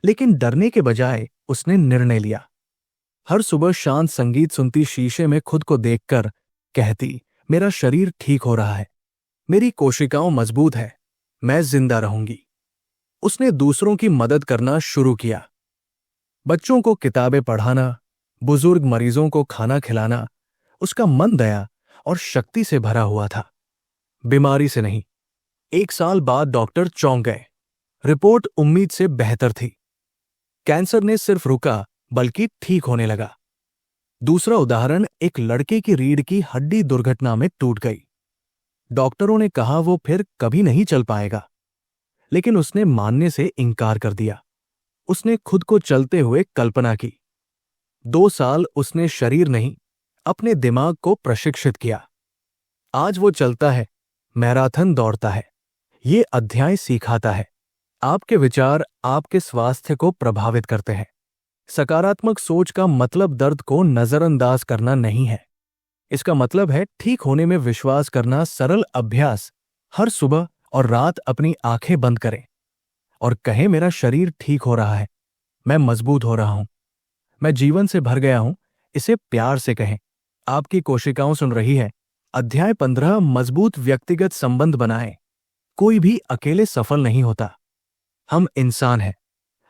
लेकिन डरने के बजाय उसने निर्णय लिया। हर सुबह शांत संगीत सुनती, शीशे में खुद को देखकर कहती, मेरा शरीर ठीक हो रहा है, मेरी कोशिकाओं मजबूत है, मैं जिंदा रहूंगी। उसने दूसरों की मदद करना शुरू किया, बच्चों को किताबें पढ़ाना, बुजुर्ग मरीजों को खाना खिलाना। उसका मन दया और शक्ति से भरा हुआ था, बीमारी से नहीं। 1 साल बाद डॉक्टर चौंक गए, रिपोर्ट उम्मीद से बेहतर थी। कैंसर ने सिर्फ रुका, बल्कि ठीक होने लगा। दूसरा उदाहरण, एक लड़के की रीढ़ की हड्डी दुर्घटना में टूट गई। डॉक्टरों ने कहा वो फिर कभी नहीं चल पाएगा, लेकिन उसने मानने से इनकार कर दिया। उसने खुद को चलते हुए कल्पना की। 2 साल उसने शरीर नहीं, अपने दिमाग को प्रशिक्षित किया। आज वो चलता है, मैराथन दौड़ता है। ये अध्याय सिखाता है, आपके विचार आपके स्वास्थ्य को प्रभावित करते हैं। सकारात्मक सोच का मतलब दर्द को नजरअंदाज करना नहीं है। इसका मतलब है ठीक होने में विश्वास करना। सरल अभ्यास, हर सुबह और रात अपनी आंखें बंद करें और कहें, मेरा शरीर ठीक हो रहा है, मैं मजबूत हो रहा हूं, मैं जीवन से भर गया हूं। इसे प्यार से कहें। आपकी कोशिकाओं सुन रही है। अध्याय 15 मजबूत व्यक्तिगत संबंध बनाएं। कोई भी अकेले सफल नहीं होता। हम इंसान हैं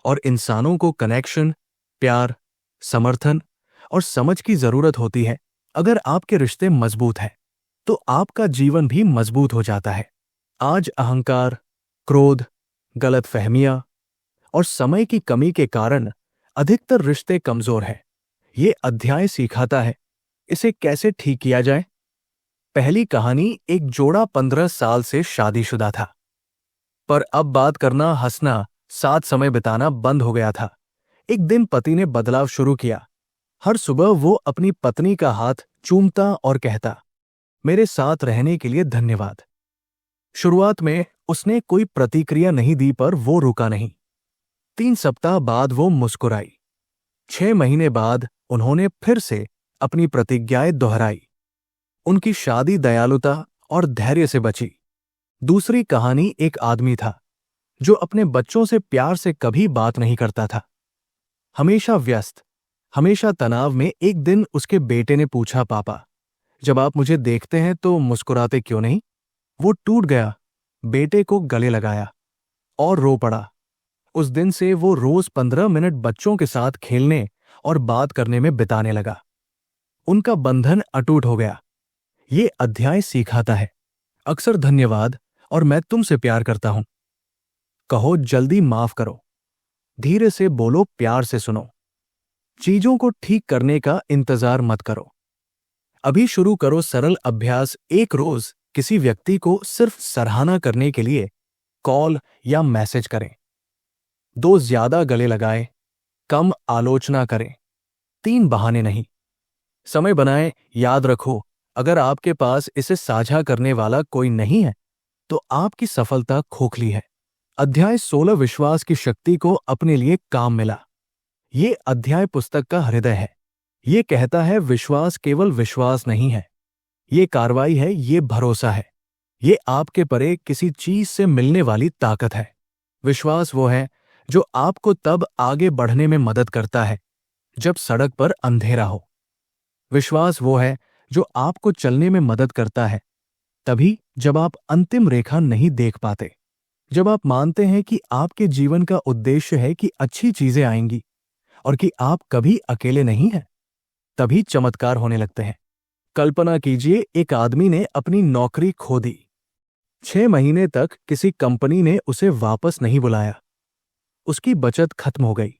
और इंसानों को कनेक्शन, प्यार, समर्थन और समझ की जरूरत होती है। अगर आपके रिश्ते मजबूत हैं, तो आपका जीवन भी मजबूत हो जाता है। आज अहंकार, क्रोध, गलतफहमियां और समय की कमी के कारण अधिकतर रिश्ते कमजोर हैं। ये अध्याय सिखाता है इसे कैसे ठीक किया जाए। पहली कहानी, एक जोड़ा 15 साल से शादीशुदा था, पर अब बात करना, हंसना, साथ समय बिताना बंद हो गया था। एक दिन पति ने बदलाव शुरू किया। हर सुबह वो अपनी पत्नी का हाथ चूमता और कहता, मेरे साथ रहने के लिए धन्यवाद। शुरुआत में उसने कोई प्रतिक्रिया नहीं दी, पर वो रुका नहीं। 3 सप्ताह बाद वो मुस्कुराई। 6 महीने बाद उन्होंने फिर से अपनी प्रतिज्ञाएं दोहराई। उनकी शादी दयालुता और धैर्य से बची। दूसरी कहानी, एक आदमी था जो अपने बच्चों से प्यार से कभी बात नहीं करता था। हमेशा व्यस्त, हमेशा तनाव में एक दिन उसके बेटे ने पूछा, पापा, जब आप मुझे देखते हैं तो मुस्कुराते क्यों नहीं? वो टूट गया, बेटे को गले लगाया और रो पड़ा। उस दिन से वो रोज 15 मिनट बच्चों के साथ खेलने और बात करने में बिताने लगा। उनका बंधन अटूट हो गया। ये अध्याय सिखाता है, अक्सर धन्यवाद और मैं तुमसे प्यार करता हूं कहो, जल्दी माफ करो, धीरे से बोलो, प्यार से सुनो, चीजों को ठीक करने का इंतजार मत करो। अभी शुरू करो सरल अभ्यास। एक रोज किसी व्यक्ति को सिर्फ सराहना करने के लिए कॉल या मैसेज करें। 2 ज्यादा गले लगाएं, कम आलोचना करें, 3 बहाने नहीं। समय बनाएं। याद रखो, अगर आपके पास इसे साझा करने वाला कोई नहीं है तो आपकी सफलता खोखली है। अध्याय 16, विश्वास की शक्ति को अपने लिए काम मिला। ये अध्याय पुस्तक का हृदय है। ये कहता है विश्वास केवल विश्वास नहीं है, ये कार्रवाई है, ये भरोसा है, ये आपके परे किसी चीज से मिलने वाली ताकत है। विश्वास वो है जो आपको तब आगे बढ़ने में मदद करता है जब सड़क पर अंधेरा हो। विश्वास वो है जो आपको चलने में मदद करता है तभी जब आप अंतिम रेखा नहीं देख पाते। जब आप मानते हैं कि आपके जीवन का उद्देश्य है कि अच्छी चीजें आएंगी और कि आप कभी अकेले नहीं हैं, तभी चमत्कार होने लगते हैं। कल्पना कीजिए, एक आदमी ने अपनी नौकरी खो दी। 6 महीने तक किसी कंपनी ने उसे वापस नहीं बुलाया। उसकी बचत खत्म हो गई।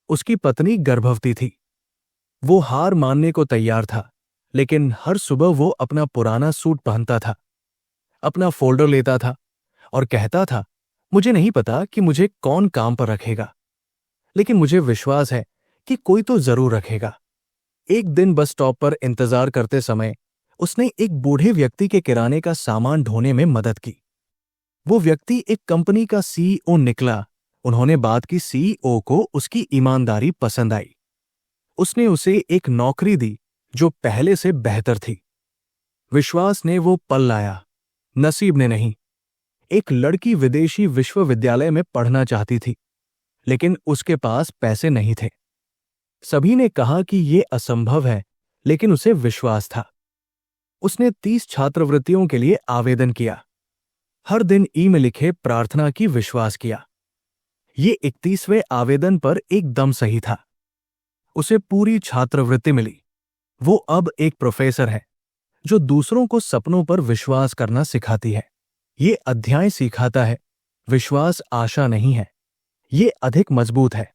उसकी पत्नी गर्भवती थी। वो हार मानने को तैयार था, लेकिन हर सुबह वो अपना पुराना सूट पहनता था, अपना फोल्डर लेता था और कहता था, मुझे नहीं पता कि मुझे कौन काम पर रखेगा, लेकिन मुझे विश्वास है कि कोई तो जरूर रखेगा। एक दिन बस स्टॉप पर इंतजार करते समय उसने एक बूढ़े व्यक्ति के किराने का सामान ढोने में मदद की। वो व्यक्ति एक कंपनी का सीईओ निकला। उन्होंने बात की, सीईओ को उसकी ईमानदारी पसंद आई। उसने उसे एक नौकरी दी जो पहले से बेहतर थी। विश्वास ने वो पल लाया, नसीब ने नहीं। एक लड़की विदेशी विश्वविद्यालय में पढ़ना चाहती थी, लेकिन उसके पास पैसे नहीं थे। सभी ने कहा कि ये असंभव है, लेकिन उसे विश्वास था। उसने 30 छात्रवृत्तियों के लिए आवेदन किया। हर दिन ईमेल लिखे, प्रार्थना की, विश्वास किया। ये 31वें आवेदन पर एकदम सही था। उसे पूरी छात्रवृत्ति मिली। वो अब एक प्रोफेसर है जो दूसरों को सपनों पर विश्वास करना सिखाती है। ये अध्याय सिखाता है, विश्वास आशा नहीं है, ये अधिक मजबूत है।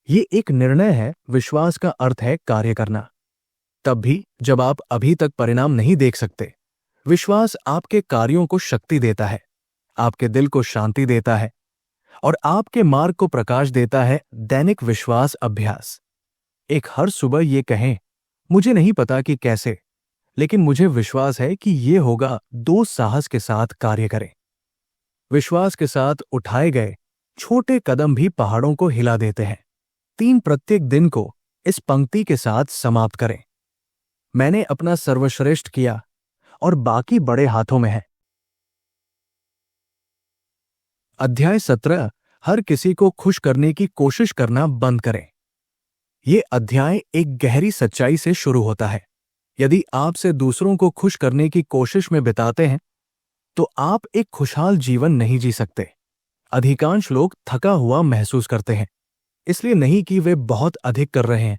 ये एक निर्णय है। विश्वास का अर्थ है कार्य करना। तब भी जब आप अभी तक परिणाम नहीं देख सकते, विश्वास आपके कार्यों को शक्ति देता है, आपके दिल को शांति देता है और आपके मार्ग को प्रकाश देता है। दैनिक विश्वास अभ्यास। एक हर सुबह ये कहें, मुझे नहीं पता कि कैसे, लेकिन मुझे विश्वास है कि ये होगा। 2 साहस के साथ कार्य करें। विश्वास के साथ उठाए गए छोटे कदम भी पहाड़ों को हिला देते हैं। 3 प्रत्येक दिन को इस पंक्ति के साथ समाप्त करें, मैंने अपना सर्वश्रेष्ठ किया और बाकी बड़े हाथों में है। अध्याय 17, हर किसी को खुश करने की कोशिश करना बंद करें। ये अध्याय एक गहरी सच्चाई से शुरू होता है। यदि आप से दूसरों को खुश करने की कोशिश में बिताते हैं तो आप एक खुशहाल जीवन नहीं जी सकते। अधिकांश लोग थका हुआ महसूस करते हैं, इसलिए नहीं कि वे बहुत अधिक कर रहे हैं,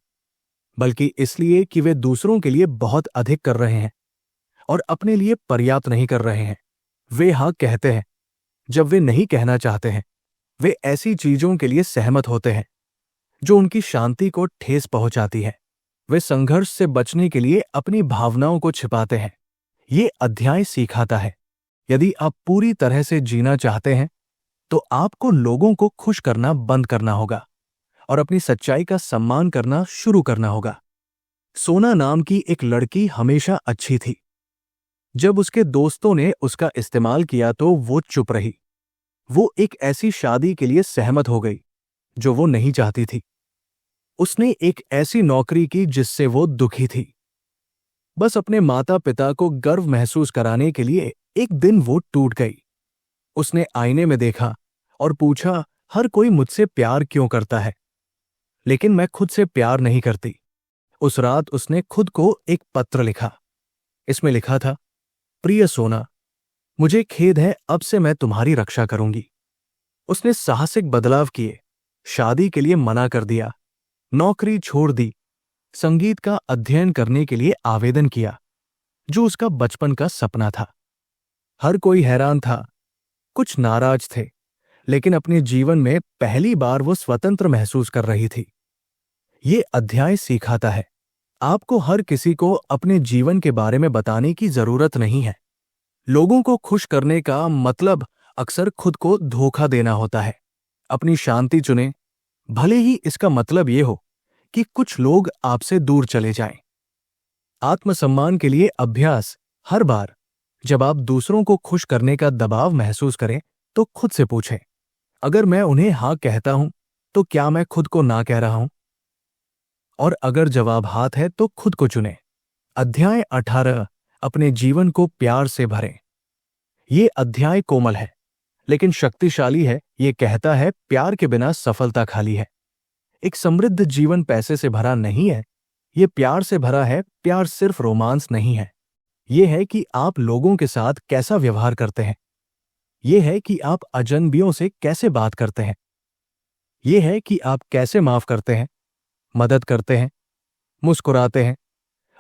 बल्कि इसलिए कि वे दूसरों के लिए बहुत अधिक कर रहे हैं और अपने लिए पर्याप्त नहीं कर रहे हैं। वे हाँ कहते हैं जब वे नहीं कहना चाहते हैं। वे ऐसी चीजों के लिए सहमत होते हैं जो उनकी शांति को ठेस पहुंचाती है। वे संघर्ष से बचने के लिए अपनी भावनाओं को छिपाते हैं। ये अध्याय सिखाता है, यदि आप पूरी तरह से जीना चाहते हैं तो आपको लोगों को खुश करना बंद करना होगा और अपनी सच्चाई का सम्मान करना शुरू करना होगा। सोना नाम की एक लड़की हमेशा अच्छी थी। जब उसके दोस्तों ने उसका इस्तेमाल किया तो वो चुप रही। वो एक ऐसी शादी के लिए सहमत हो गई जो वो नहीं चाहती थी। उसने एक ऐसी नौकरी की जिससे वो दुखी थी। बस अपने माता पिता को गर्व महसूस कराने के लिए एक दिन वो टूट गई। उसने आईने में देखा और पूछा, हर कोई मुझसे प्यार क्यों करता है, लेकिन मैं खुद से प्यार नहीं करती। उस रात उसने खुद को एक पत्र लिखा। इसमें लिखा था, प्रिय सोना, मुझे खेद है, अब से मैं तुम्हारी रक्षा करूंगी। उसने साहसिक बदलाव किए, शादी के लिए मना कर दिया, नौकरी छोड़ दी, संगीत का अध्ययन करने के लिए आवेदन किया, जो उसका बचपन का सपना था। हर कोई हैरान था, कुछ नाराज थे, लेकिन अपने जीवन में पहली बार वो स्वतंत्र महसूस कर रही थी। ये अध्याय सिखाता है, आपको हर किसी को अपने जीवन के बारे में बताने की जरूरत नहीं है। लोगों को खुश करने का मतलब अक्सर खुद को धोखा देना होता है। अपनी शांति चुनें, भले ही इसका मतलब ये हो कि कुछ लोग आपसे दूर चले जाएं। आत्मसम्मान के लिए अभ्यास। हर बार जब आप दूसरों को खुश करने का दबाव महसूस करें तो खुद से पूछें, अगर मैं उन्हें हाँ कहता हूं तो क्या मैं खुद को ना कह रहा हूं? और अगर जवाब हाथ है तो खुद को चुनें। अध्याय 18, अपने जीवन को प्यार से भरें। ये अध्याय कोमल है लेकिन शक्तिशाली है। ये कहता है, प्यार के बिना सफलता खाली है। एक समृद्ध जीवन पैसे से भरा नहीं है, ये प्यार से भरा है। प्यार सिर्फ रोमांस नहीं है, ये है कि आप लोगों के साथ कैसा व्यवहार करते हैं। ये है कि आप अजनबियों से कैसे बात करते हैं। ये है कि आप कैसे माफ करते हैं, मदद करते हैं, मुस्कुराते हैं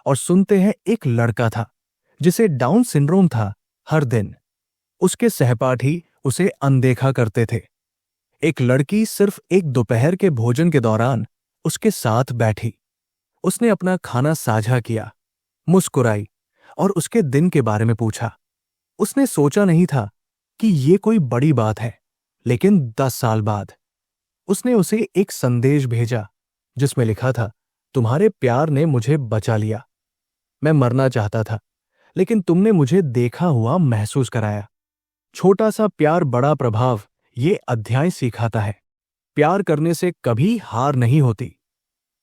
और सुनते हैं। एक लड़का था जिसे डाउन सिंड्रोम था। हर दिन उसके सहपाठी उसे अनदेखा करते थे। एक लड़की सिर्फ एक दोपहर के भोजन के दौरान उसके साथ बैठी। उसने अपना खाना साझा किया, मुस्कुराई और उसके दिन के बारे में पूछा। उसने सोचा नहीं था कि ये कोई बड़ी बात है, लेकिन 10 साल बाद उसने उसे एक संदेश भेजा जिसमें लिखा था, तुम्हारे प्यार ने मुझे बचा लिया। मैं मरना चाहता था, लेकिन तुमने मुझे देखा हुआ महसूस कराया। छोटा सा प्यार, बड़ा प्रभाव। ये अध्याय सिखाता है, प्यार करने से कभी हार नहीं होती।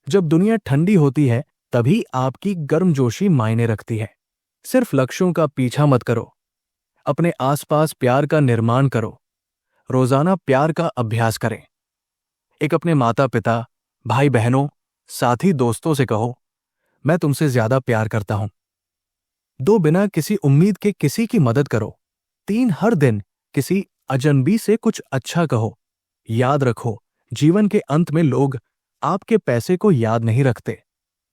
जब दुनिया ठंडी होती है तभी आपकी गर्मजोशी मायने रखती है। सिर्फ लक्ष्यों का पीछा मत करो, अपने आसपास प्यार का निर्माण करो। रोजाना प्यार का अभ्यास करें। एक अपने माता पिता, भाई बहनों, साथी, दोस्तों से कहो, मैं तुमसे ज्यादा प्यार करता हूं। 2, बिना किसी उम्मीद के किसी की मदद करो। 3, हर दिन किसी अजनबी से कुछ अच्छा कहो। याद रखो, जीवन के अंत में लोग आपके पैसे को याद नहीं रखते,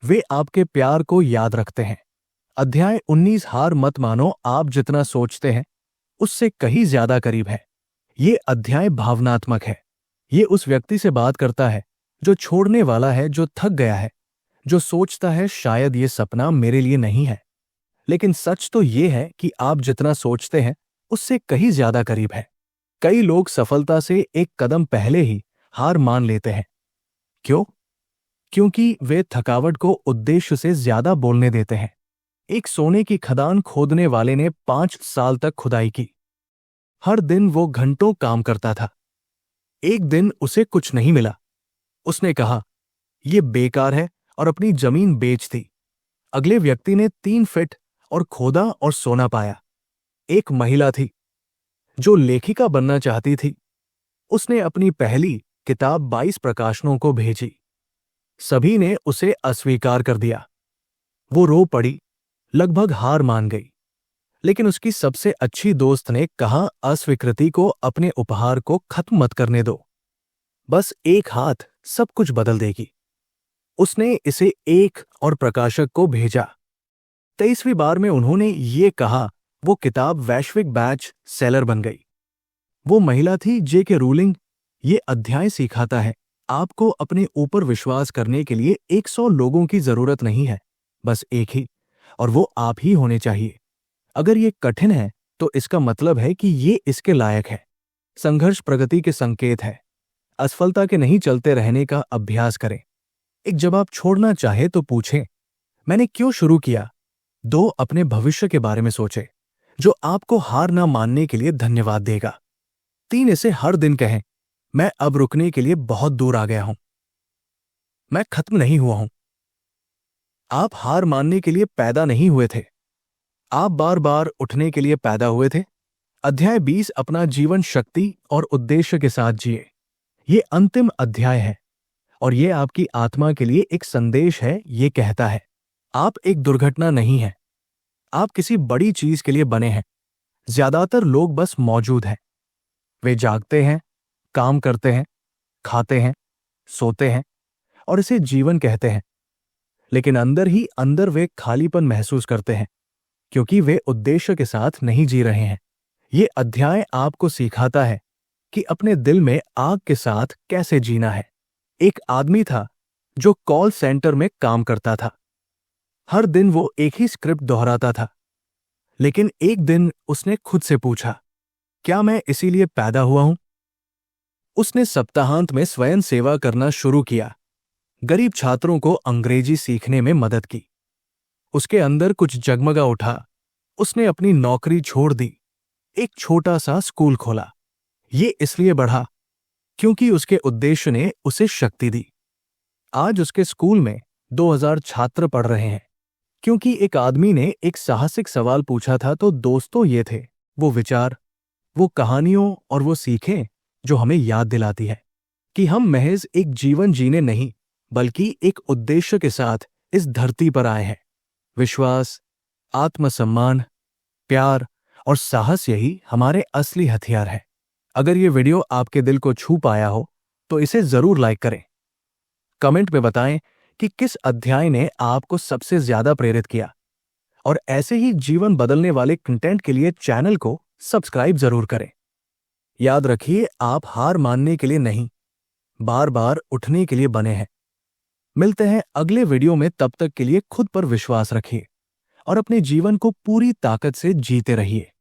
वे आपके प्यार को याद रखते हैं। अध्याय 19, हार मत मानो, आप जितना सोचते हैं उससे कहीं ज्यादा करीब है। ये अध्याय भावनात्मक है। ये उस व्यक्ति से बात करता है जो छोड़ने वाला है, जो थक गया है, जो सोचता है शायद ये सपना मेरे लिए नहीं है। लेकिन सच तो ये है कि आप जितना सोचते हैं उससे कहीं ज्यादा करीब है। कई लोग सफलता से एक कदम पहले ही हार मान लेते हैं। क्यों? क्योंकि वे थकावट को उद्देश्य से ज्यादा बोलने देते हैं। एक सोने की खदान खोदने वाले ने 5 साल तक खुदाई की। हर दिन वो घंटों काम करता था। एक दिन उसे कुछ नहीं मिला। उसने कहा, यह बेकार है, और अपनी जमीन बेच दी। अगले व्यक्ति ने 3 फीट और खोदा और सोना पाया। एक महिला थी जो लेखिका बनना चाहती थी। उसने अपनी पहली किताब 22 प्रकाशनों को भेजी। सभी ने उसे अस्वीकार कर दिया। वो रो पड़ी, लगभग हार मान गई। लेकिन उसकी सबसे अच्छी दोस्त ने कहा, अस्वीकृति को अपने उपहार को खत्म मत करने दो, बस एक हाथ सब कुछ बदल देगी। उसने इसे एक और प्रकाशक को भेजा। 23वीं बार में उन्होंने ये कहा, वो किताब वैश्विक बैच सेलर बन गई। वो महिला थी जेके रूलिंग। ये अध्याय सिखाता है, आपको अपने ऊपर विश्वास करने के लिए 100 लोगों की जरूरत नहीं है, बस एक ही, और वो आप ही होने चाहिए। अगर ये कठिन है तो इसका मतलब है कि ये इसके लायक है। संघर्ष प्रगति के संकेत है। असफलता के नहीं चलते रहने का अभ्यास करें। एक जब आप छोड़ना चाहे तो पूछें, मैंने क्यों शुरू किया? 2, अपने भविष्य के बारे में सोचे, जो आपको हार ना मानने के लिए धन्यवाद देगा। 3, इसे हर दिन कहें, मैं अब रुकने के लिए बहुत दूर आ गया हूं, मैं खत्म नहीं हुआ हूं। आप हार मानने के लिए पैदा नहीं हुए थे, आप बार बार उठने के लिए पैदा हुए थे। अध्याय 20, अपना जीवन शक्ति और उद्देश्य के साथ जिए। ये अंतिम अध्याय है। और ये आपकी आत्मा के लिए एक संदेश है। ये कहता है, आप एक दुर्घटना नहीं हैं। आप किसी बड़ी चीज के लिए बने हैं। ज्यादातर लोग बस मौजूद हैं। वे जागते हैं, काम करते हैं, खाते हैं, सोते हैं और इसे जीवन कहते हैं। लेकिन अंदर ही अंदर वे खालीपन महसूस करते हैं, क्योंकि वे उद्देश्य के साथ नहीं जी रहे हैं। ये अध्याय आपको सिखाता है कि अपने दिल में आग के साथ कैसे जीना है। एक आदमी था जो कॉल सेंटर में काम करता था। हर दिन वो एक ही स्क्रिप्ट दोहराता था। लेकिन एक दिन उसने खुद से पूछा, क्या मैं इसीलिए पैदा हुआ हूं? उसने सप्ताहांत में स्वयं सेवा करना शुरू किया। गरीब छात्रों को अंग्रेजी सीखने में मदद की। उसके अंदर कुछ जगमगा उठा। उसने अपनी नौकरी छोड़ दी। एक छोटा सा स्कूल खोला। ये इसलिए बढ़ा क्योंकि उसके उद्देश्य ने उसे शक्ति दी। आज उसके स्कूल में 2000 छात्र पढ़ रहे हैं, क्योंकि एक आदमी ने एक साहसिक सवाल पूछा था। तो दोस्तों, ये थे वो विचार, वो कहानियों और वो सीखें जो हमें याद दिलाती है कि हम महज एक जीवन जीने नहीं, बल्कि एक उद्देश्य के साथ इस धरती पर आए हैं। विश्वास, आत्मसम्मान, प्यार और साहस, यही हमारे असली हथियार हैं। अगर ये वीडियो आपके दिल को छू पाया हो तो इसे जरूर लाइक करें। कमेंट में बताएं कि किस अध्याय ने आपको सबसे ज्यादा प्रेरित किया। और ऐसे ही जीवन बदलने वाले कंटेंट के लिए चैनल को सब्सक्राइब जरूर करें। याद रखिए, आप हार मानने के लिए नहीं, बार बार उठने के लिए बने हैं। मिलते हैं अगले वीडियो में। तब तक के लिए खुद पर विश्वास रखिए और अपने जीवन को पूरी ताकत से जीते रहिए।